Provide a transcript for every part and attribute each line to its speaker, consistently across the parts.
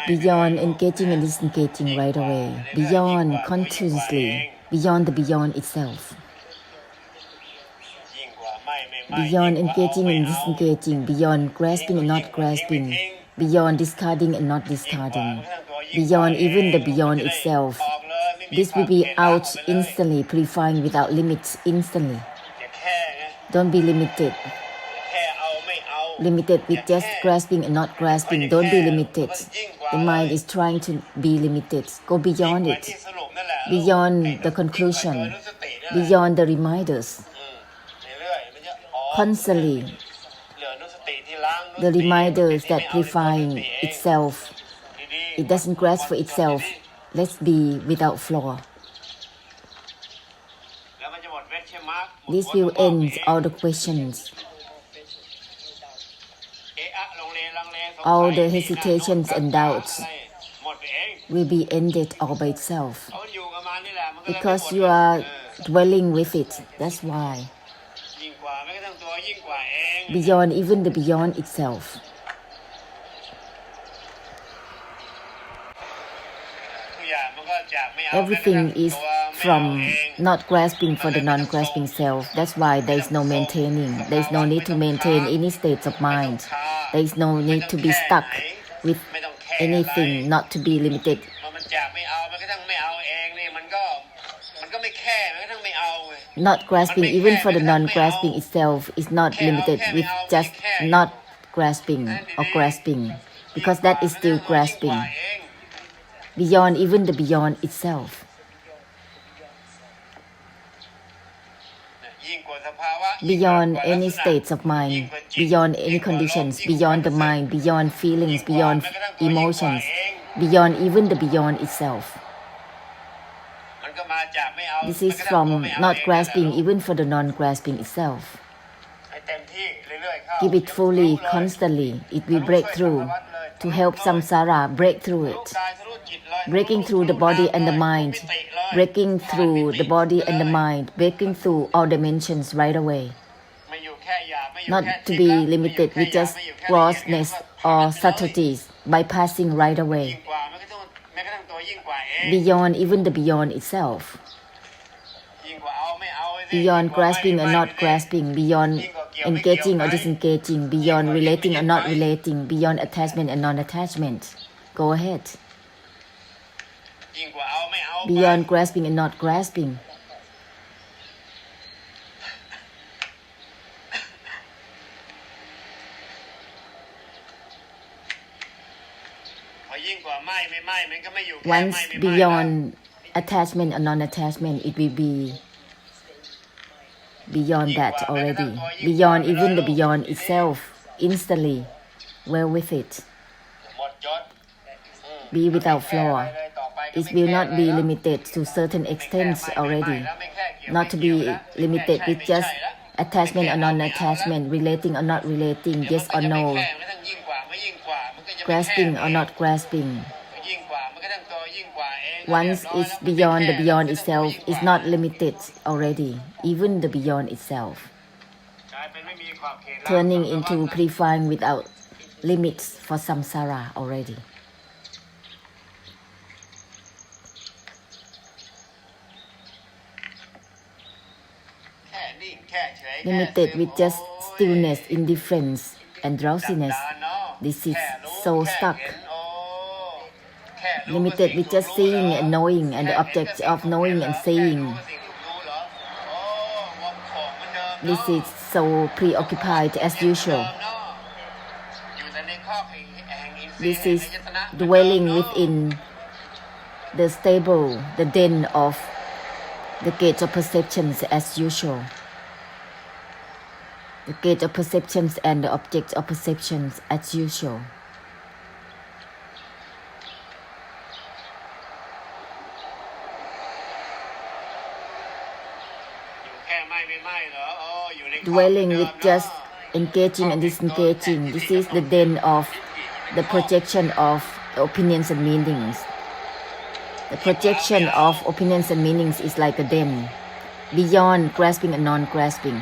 Speaker 1: beyond engaging and disengaging right away, beyond consciously, beyond the beyond itself, beyond engaging and disengaging, beyond grasping and not grasping, beyond discarding and not discarding, beyond even the beyond itself. This will be out instantly, purifying without limits instantly. Don't be limited. Limited with just grasping and not grasping. Don't be limited. The mind is trying to be limited. Go beyond it. Beyond the conclusion. Beyond the reminders. Constantly. The reminders that purifying itself. It doesn't grasp for itself. Let's be without flaw. This will end all the questions. All the hesitations and doubts will be ended all by itself. Because you are dwelling with it. That's why. Beyond even the beyond itself. Everything is from not grasping for the non-grasping self. That's why there is no maintaining. There is no need to maintain any states of mind. There is no need to be stuck with anything, not to be limited. Not grasping, even for the non-grasping itself, is not limited with just not grasping or grasping, because that is still grasping. Beyond even the beyond itself. Beyond any states of mind, beyond any conditions, beyond the mind, beyond feelings, beyond emotions, beyond even the beyond itself. This is from not grasping even for the non-grasping itself. Give it fully, constantly, it will break through. To help samsara break through it. Breaking through the body and the mind. Breaking through the body and the mind. Breaking through all dimensions right away. Not to be limited with just grossness or subtleties. Bypassing right away. Beyond even the beyond itself. Beyond grasping and not grasping. Beyond engaging or disengaging. Beyond relating or not relating. Beyond attachment and non-attachment. Go ahead. Beyond grasping and not grasping. Once beyond attachment or non-attachment, it will be beyond that already. Beyond even the beyond itself, instantly. Well with it. Be without flaw. It will not be limited to certain extents already. Not to be limited with just attachment or non-attachment, relating or not relating, yes or no, grasping or not grasping. Once it's beyond the beyond itself, it's not limited already, even the beyond itself. Turning into purifying without limits for samsara already. Limited with just stillness, indifference, and drowsiness. This is so stuck. Limited with just seeing and knowing and the objects of knowing and seeing. This is so preoccupied as usual. This is dwelling within the stable, the den of the gates of perceptions as usual. The gate of perceptions and the objects of perceptions as usual. Dwelling with just engaging and disengaging. This is the den of the projection of opinions and meanings. The projection of opinions and meanings is like a den, beyond grasping and non-grasping.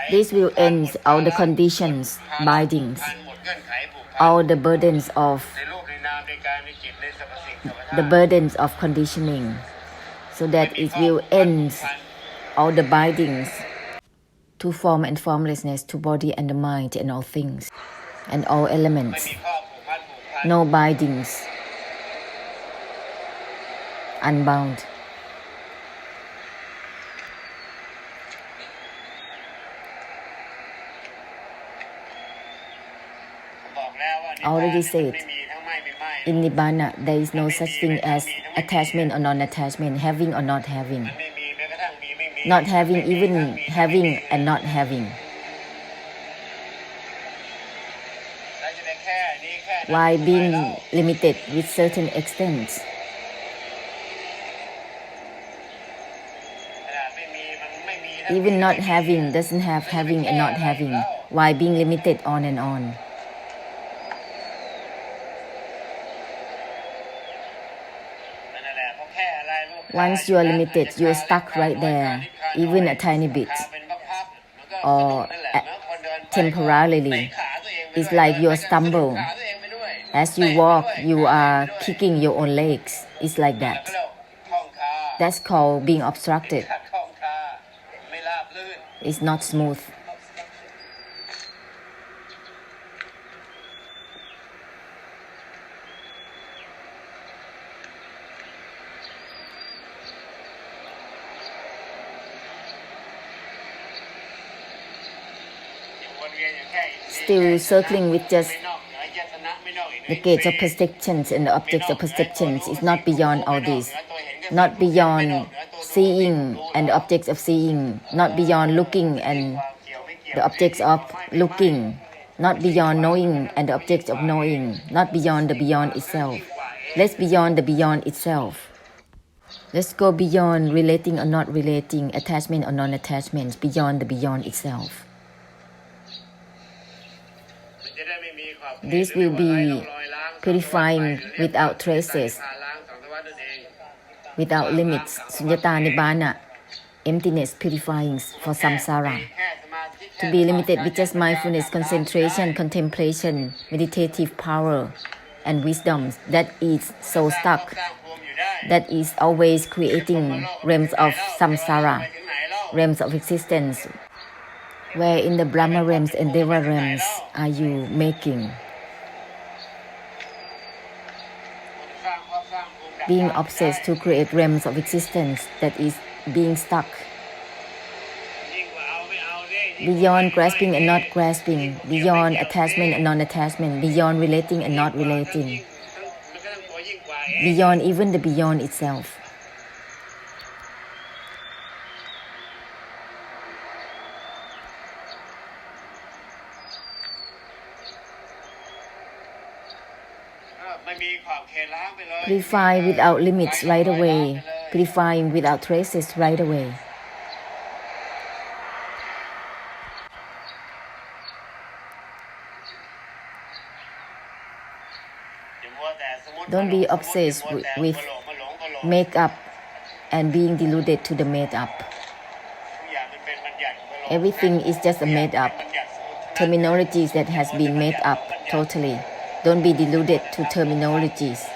Speaker 1: This will end all the conditions, bindings, all the burdens of conditioning, so that it will end all the bindings to form and formlessness, to body and the mind and all things and all elements. No bindings, unbound. Already said, in Nibbana there is no such thing as attachment or non-attachment, having or not having, not having, even having and not having. Why being limited with certain extents? Even not having doesn't have having and not having. Why being limited on and on? Once you are limited, you are stuck right there, even a tiny bit, or temporarily. It's like you stumble. As you walk, you are kicking your own legs. It's like that. That's called being obstructed. It's not smooth. Still circling with just the gates of perceptions and the objects of perceptions. Is not beyond all this, not beyond seeing and the objects of seeing, not beyond looking and the objects of looking, not beyond knowing and the objects of knowing, not beyond the beyond itself. Let's beyond the beyond itself. Let's go beyond relating or not relating, attachment or non-attachment, beyond the beyond itself. This will be purifying without traces, without limits, sunyata nibbana, emptiness, purifying for samsara. To be limited with just mindfulness, concentration, contemplation, meditative power, and wisdom, that is so stuck, that is always creating realms of samsara, realms of existence. Where in the Brahma realms and Deva realms are you making? Being obsessed to create realms of existence, that is being stuck. Beyond grasping and not grasping, beyond attachment and non-attachment, beyond relating and not relating, beyond even the beyond itself. Purify without limits right away, purifying without traces right away. Don't be obsessed with make-up and being deluded to the made-up. Everything is just a made-up, terminologies that has been made up totally. Don't be deluded to terminologies.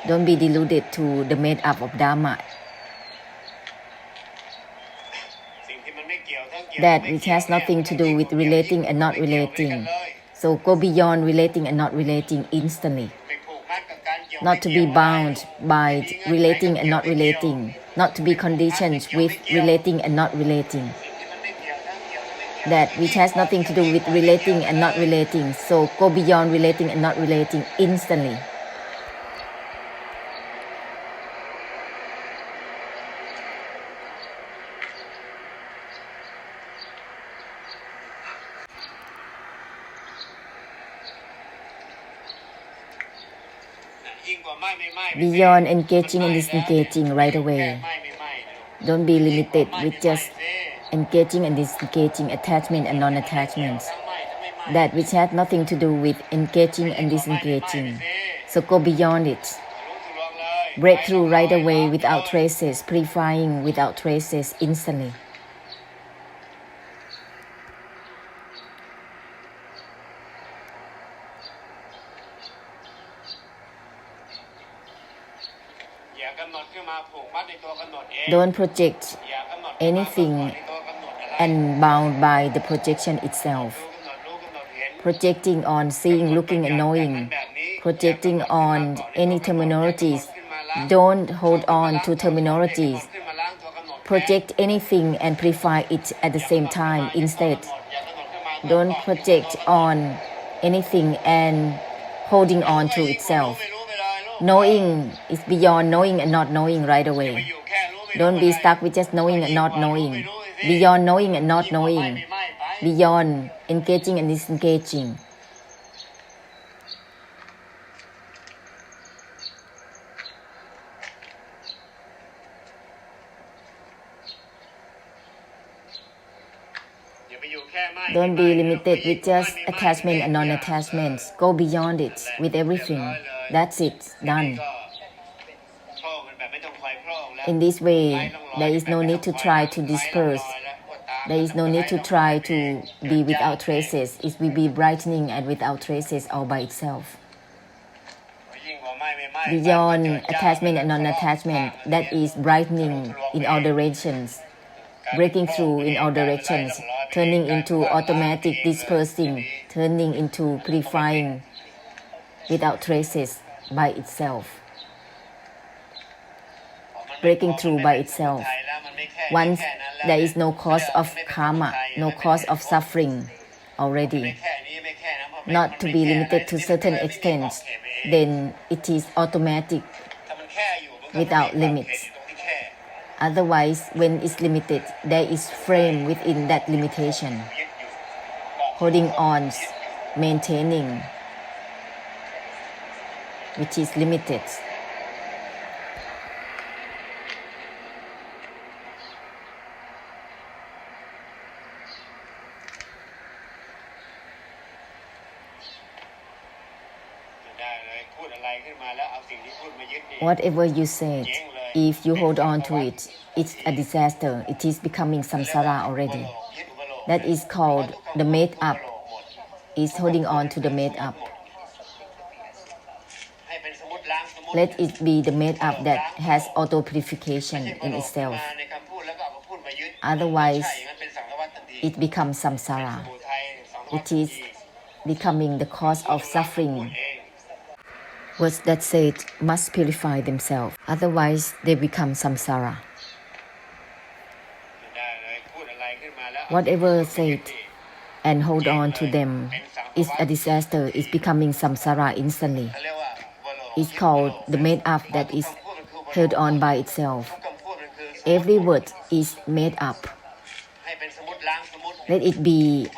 Speaker 1: Don't be deluded to the made-up of Dharma. That which has nothing to do with relating and not relating. So go beyond relating and not relating instantly. Not to be bound by relating and not relating. Not to be conditioned with relating and not relating. That which has nothing to do with relating and not relating. So go beyond relating and not relating instantly. Beyond engaging and disengaging right away. Don't be limited with just engaging and disengaging, attachment and non-attachments. That which had nothing to do with engaging and disengaging. So go beyond it. Breakthrough right away without traces, purifying without traces instantly. Don't project anything and bound by the projection itself. Projecting on seeing, looking, and knowing. Projecting on any terminologies. Don't hold on to terminologies. Project anything and purify it at the same time instead. Don't project on anything and holding on to itself. Knowing is beyond knowing and not knowing right away. Don't be stuck with just knowing and not knowing. Beyond knowing and not knowing. Beyond engaging and disengaging. Don't be limited with just attachment and non-attachments. Go beyond it with everything. That's it. Done. In this way, there is no need to try to disperse. There is no need to try to be without traces. It will be brightening and without traces all by itself. Beyond attachment and non-attachment, that is brightening in all directions, breaking through in all directions, turning into automatic dispersing, turning into purifying without traces by itself, breaking through by itself. Once there is no cause of karma, no cause of suffering already, not to be limited to certain extent, then it is automatic without limits. Otherwise, when it's limited, there is frame within that limitation, holding on, maintaining, which is limited. Whatever you said, if you hold on to it, it's a disaster. It is becoming samsara already. That is called the made up. Is holding on to the made up. Let it be the made up that has auto purification in itself. Otherwise, it becomes samsara. It is becoming the cause of suffering. Words that said must purify themselves, otherwise they become samsara. Whatever said and hold on to them is a disaster, is becoming samsara instantly. It's called the made up that is held on by itself. Every word is made up. Let it be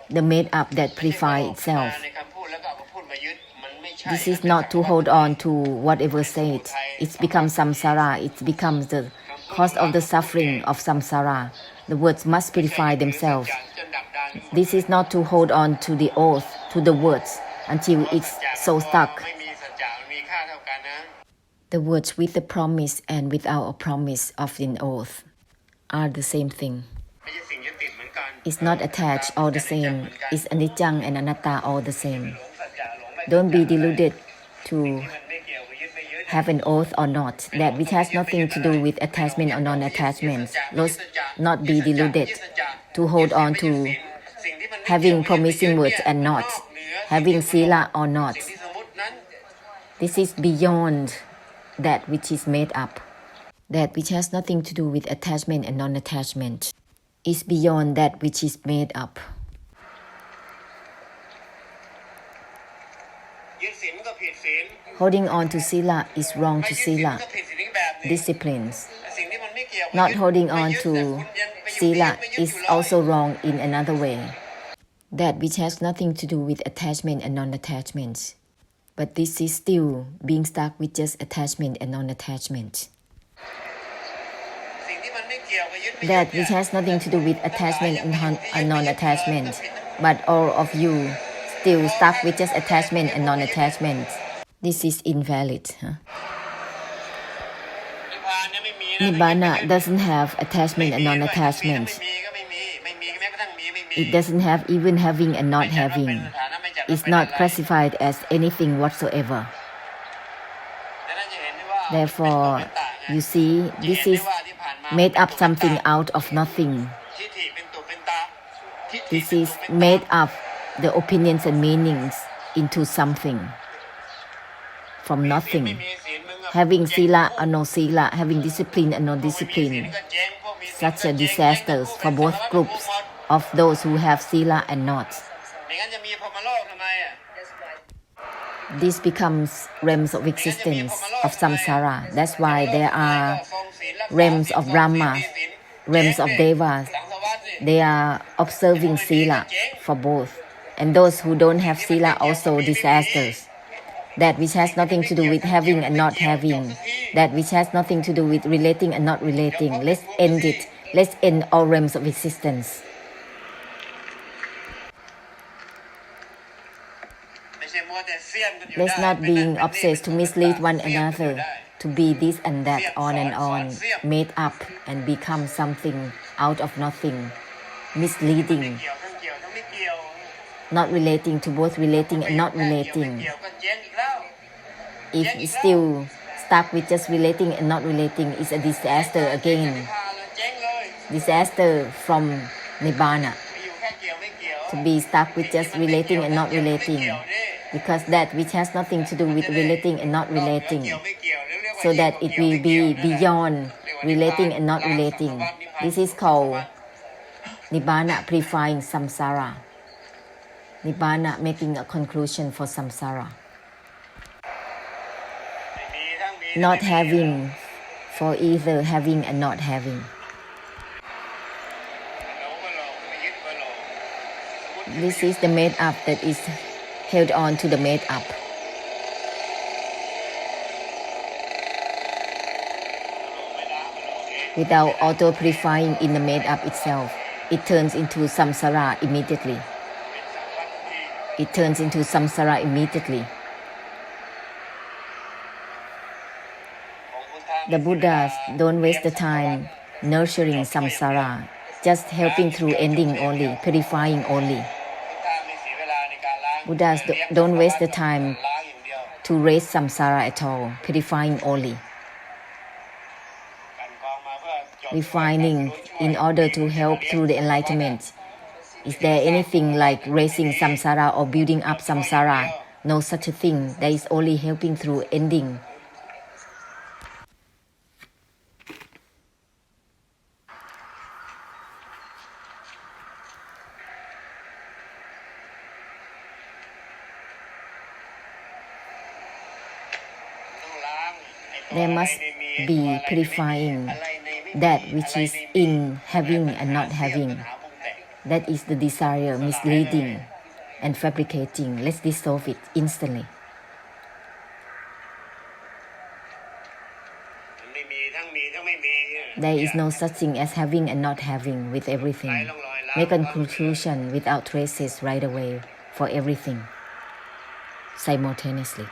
Speaker 1: the made up that purifies itself. This is not to hold on to whatever said. It becomes samsara. It becomes the cause of the suffering of samsara. The words must purify themselves. This is not to hold on to the oath, to the words, until it's so stuck. The words with a promise and without a promise of an oath are the same thing. It's not attached all the same. It's anicca and anatta all the same. Don't be deluded to have an oath or not. That which has nothing to do with attachment or non-attachment. Let's not be deluded to hold on to having promising words and not, having sila or not. This is beyond that which is made up. That which has nothing to do with attachment and non-attachment is beyond that which is made up. Holding on to sila is wrong to sila, disciplines. Not holding on to sila is also wrong in another way. That which has nothing to do with attachment and non-attachment. But this is still being stuck with just attachment and non-attachment. That which has nothing to do with attachment and non-attachment. But all of you still stuck with just attachment and non-attachment. This is invalid. Nibbana doesn't have attachment and non-attachment. It doesn't have even having and not having. It's not classified as anything whatsoever. Therefore, You see, this is made up something out of nothing. This is made up the opinions and meanings into something from nothing. Having sila or no sila, having discipline or no discipline, such a disaster for both groups of those who have sila and not. This becomes realms of existence of samsara. That's why there are realms of Brahma, realms of Devas. They are observing sila for both. And those who don't have sila also disasters. That which has nothing to do with having and not having. That which has nothing to do with relating and not relating. Let's end it. Let's end all realms of existence. Let's not being obsessed to mislead one another, to be this and that, on and on, made up and become something out of nothing, misleading, not relating to both relating and not relating. If it's still stuck with just relating and not relating, it's a disaster again. Disaster from Nibbana. To be stuck with just relating and not relating. Because that which has nothing to do with relating and not relating. So that it will be beyond relating and not relating. This is called Nibbana purifying samsara. Nibbana making a conclusion for samsara. Not having for either having and not having. This is the made up that is held on to the made up. Without auto-purifying in the made up itself, it turns into samsara immediately. It turns into samsara immediately. The Buddhas don't waste the time nurturing samsara, just helping through ending only, purifying only. Buddhas don't waste the time to raise samsara at all, purifying only. Refining in order to help through the enlightenment. Is there anything like raising samsara or building up samsara? No such a thing. There is only helping through ending. There must be purifying that which is in having and not having. That is the desire, misleading and fabricating. Let's dissolve it instantly. There is no such thing as having and not having with everything. Make a conclusion without traces right away for everything, simultaneously.